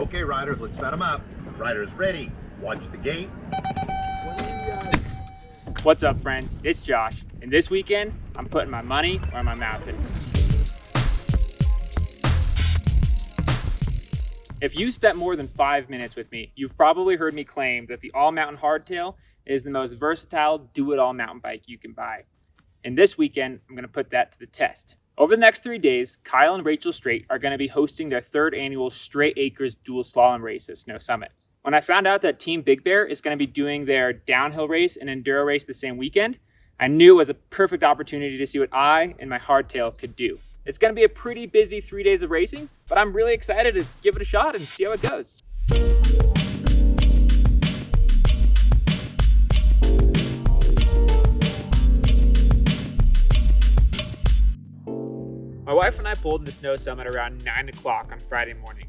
Okay, riders, let's set them up. Riders ready. Watch the gate. What's up, friends? It's Josh, and this weekend, I'm putting my money where my mouth is. If you spent more than 5 minutes with me, you've probably heard me claim that the all-mountain Hardtail is the most versatile do-it-all mountain bike you can buy. And this weekend, I'm going to put that to the test. Over the next 3 days, Kyle and Rachel Strait are going to be hosting their third annual Strait Acres Dual Slalom race at Snow Summit. When I found out that Team Big Bear is going to be doing their downhill race and enduro race the same weekend, I knew it was a perfect opportunity to see what I and my Hardtail could do. It's going to be a pretty busy 3 days of racing, but I'm really excited to give it a shot and see how it goes. My wife and I pulled into Snow Summit around 9 o'clock on Friday morning.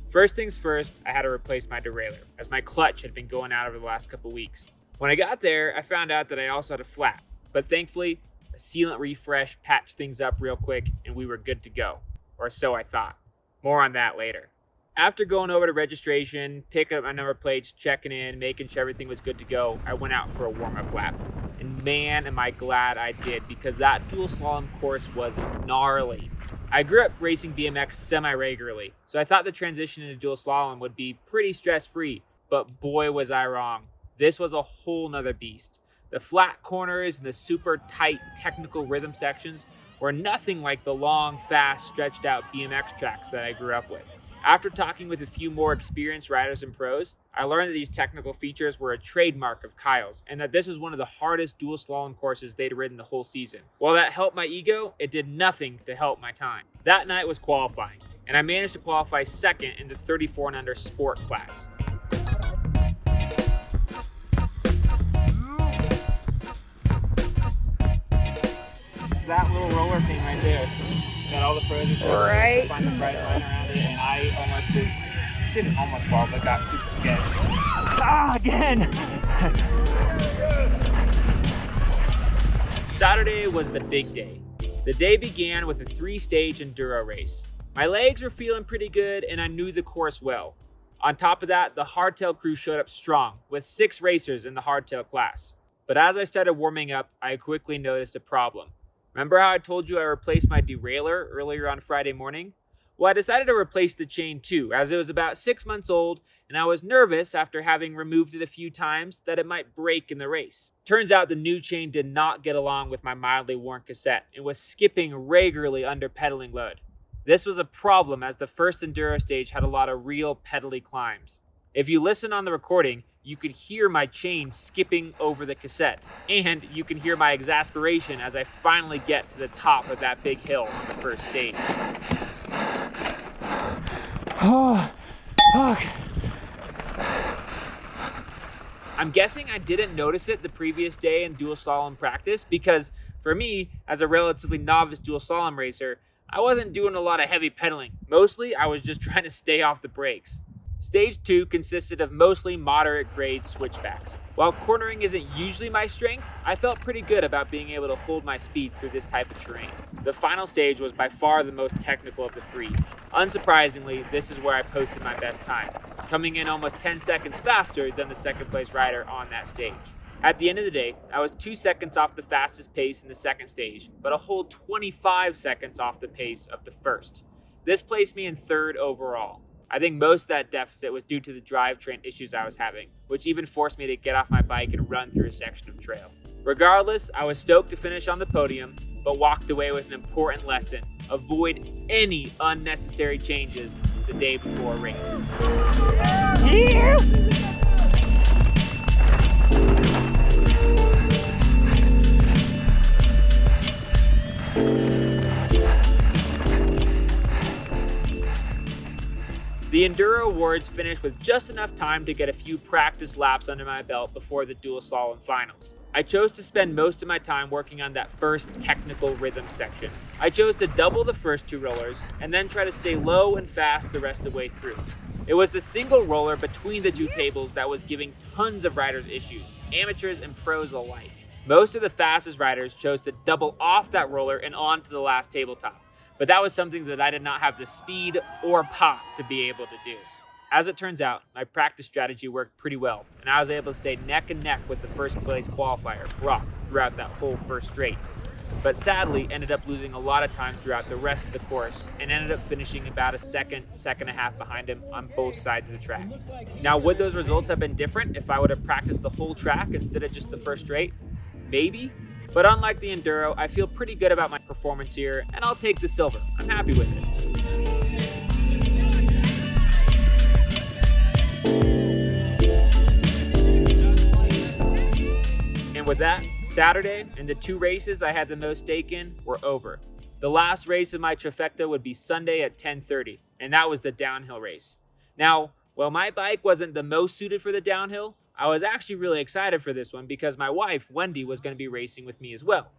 First things first, I had to replace my derailleur, as my clutch had been going out over the last couple weeks. When I got there, I found out that I also had a flat, but thankfully, a sealant refresh patched things up real quick and we were good to go. Or so I thought. More on that later. After going over to registration, picking up my number plates, checking in, making sure everything was good to go, I went out for a warm-up lap. And man, am I glad I did, because that dual slalom course was gnarly. I grew up racing BMX semi-regularly, so I thought the transition into dual slalom would be pretty stress-free, but boy was I wrong. This was a whole nother beast. The flat corners and the super tight technical rhythm sections were nothing like the long, fast, stretched out BMX tracks that I grew up with. After talking with a few more experienced riders and pros, I learned that these technical features were a trademark of Kyle's and that this was one of the hardest dual slalom courses they'd ridden the whole season. While that helped my ego, it did nothing to help my time. That night was qualifying, and I managed to qualify second in the 34 and under sport class. That little roller thing right there. Got all the pros and Right. find the bright line around it, and I didn't almost fall, but got super scared. Again! Saturday was the big day. The day began with a 3-stage enduro race. My legs were feeling pretty good, and I knew the course well. On top of that, the Hardtail crew showed up strong, with 6 racers in the Hardtail class. But as I started warming up, I quickly noticed a problem. Remember how I told you I replaced my derailleur earlier on Friday morning? Well, I decided to replace the chain too, as it was about 6 months old, and I was nervous after having removed it a few times that it might break in the race. Turns out the new chain did not get along with my mildly worn cassette and was skipping regularly under pedaling load. This was a problem as the first enduro stage had a lot of real pedally climbs. If you listen on the recording, you could hear my chain skipping over the cassette, and you can hear my exasperation as I finally get to the top of that big hill on the first stage. Oh, fuck. I'm guessing I didn't notice it the previous day in dual slalom practice because, for me, as a relatively novice dual slalom racer, I wasn't doing a lot of heavy pedaling. Mostly, I was just trying to stay off the brakes. Stage 2 consisted of mostly moderate grade switchbacks. While cornering isn't usually my strength, I felt pretty good about being able to hold my speed through this type of terrain. The final stage was by far the most technical of the 3. Unsurprisingly, this is where I posted my best time, coming in almost 10 seconds faster than the second place rider on that stage. At the end of the day, I was 2 seconds off the fastest pace in the second stage, but a whole 25 seconds off the pace of the first. This placed me in 3rd overall. I think most of that deficit was due to the drivetrain issues I was having, which even forced me to get off my bike and run through a section of trail. Regardless, I was stoked to finish on the podium, but walked away with an important lesson. Avoid any unnecessary changes the day before a race. Yeah. The Enduro Awards finished with just enough time to get a few practice laps under my belt before the dual slalom finals. I chose to spend most of my time working on that first technical rhythm section. I chose to double the first 2 rollers and then try to stay low and fast the rest of the way through. It was the single roller between the 2 tables that was giving tons of riders issues, amateurs and pros alike. Most of the fastest riders chose to double off that roller and onto the last tabletop. But that was something that I did not have the speed or pop to be able to do. As it turns out, my practice strategy worked pretty well, and I was able to stay neck and neck with the first place qualifier, Brock, throughout that whole first straight. But sadly ended up losing a lot of time throughout the rest of the course and ended up finishing about a second and a half behind him on both sides of the track. Now, would those results have been different if I would have practiced the whole track instead of just the first straight? Maybe. But unlike the Enduro, I feel pretty good about my performance here, and I'll take the silver. I'm happy with it. And with that, Saturday and the 2 races I had the most stake in were over. The last race of my trifecta would be Sunday at 10:30, and that was the downhill race. Now, while my bike wasn't the most suited for the downhill, I was actually really excited for this one because my wife, Wendy, was going to be racing with me as well.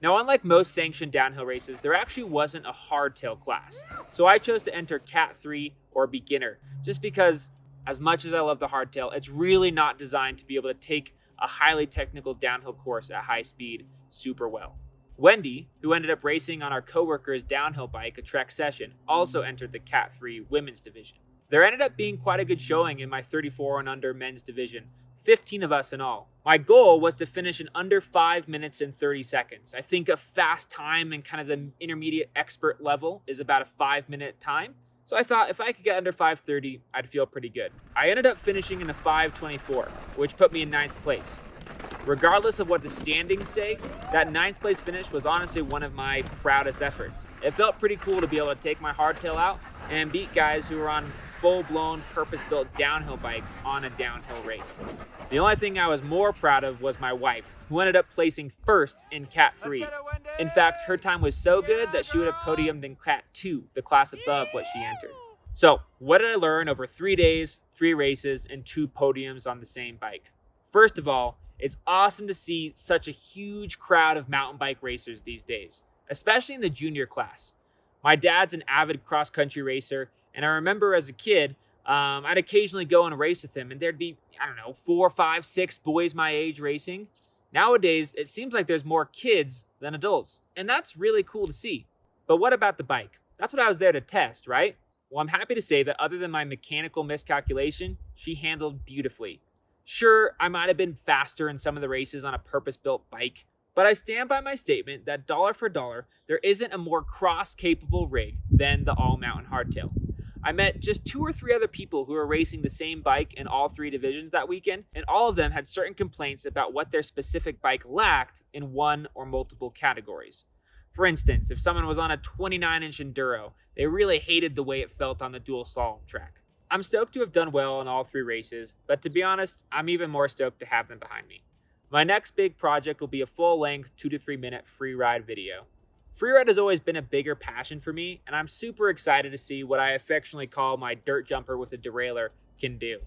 Now, unlike most sanctioned downhill races, there actually wasn't a hardtail class. So I chose to enter Cat 3 or beginner, just because as much as I love the hardtail, it's really not designed to be able to take a highly technical downhill course at high speed super well. Wendy, who ended up racing on our coworker's downhill bike, a Trek Session, also entered the Cat 3 women's division. There ended up being quite a good showing in my 34 and under men's division, 15 of us in all. My goal was to finish in under 5 minutes and 30 seconds. I think a fast time and kind of the intermediate expert level is about a 5-minute time. So I thought if I could get under 5:30, I'd feel pretty good. I ended up finishing in a 5:24, which put me in 9th place. Regardless of what the standings say, that 9th place finish was honestly one of my proudest efforts. It felt pretty cool to be able to take my hardtail out and beat guys who were on full-blown, purpose-built downhill bikes on a downhill race. The only thing I was more proud of was my wife, who ended up placing first in Cat 3. In fact, her time was so good that she would have podiumed in Cat 2, the class above what she entered. So, what did I learn over 3 days, 3 races, and 2 podiums on the same bike? First of all, it's awesome to see such a huge crowd of mountain bike racers these days, especially in the junior class. My dad's an avid cross-country racer, and I remember as a kid, I'd occasionally go and race with him, and there'd be, 4, 5, 6 boys my age racing. Nowadays, it seems like there's more kids than adults, and that's really cool to see. But what about the bike? That's what I was there to test, right? Well, I'm happy to say that other than my mechanical miscalculation, she handled beautifully. Sure, I might have been faster in some of the races on a purpose-built bike, but I stand by my statement that dollar for dollar, there isn't a more cross-capable rig than the all-mountain hardtail. I met just 2 or 3 other people who were racing the same bike in all 3 divisions that weekend, and all of them had certain complaints about what their specific bike lacked in one or multiple categories. For instance, if someone was on a 29-inch Enduro, they really hated the way it felt on the dual slalom track. I'm stoked to have done well in all 3 races, but to be honest, I'm even more stoked to have them behind me. My next big project will be a full-length 2 to 3 minute free ride video. Freeride has always been a bigger passion for me, and I'm super excited to see what I affectionately call my dirt jumper with a derailleur can do.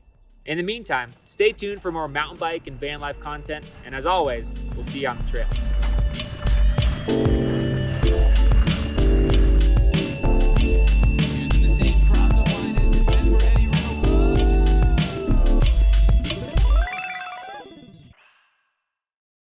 In the meantime, stay tuned for more mountain bike and van life content, and as always, we'll see you on the trail.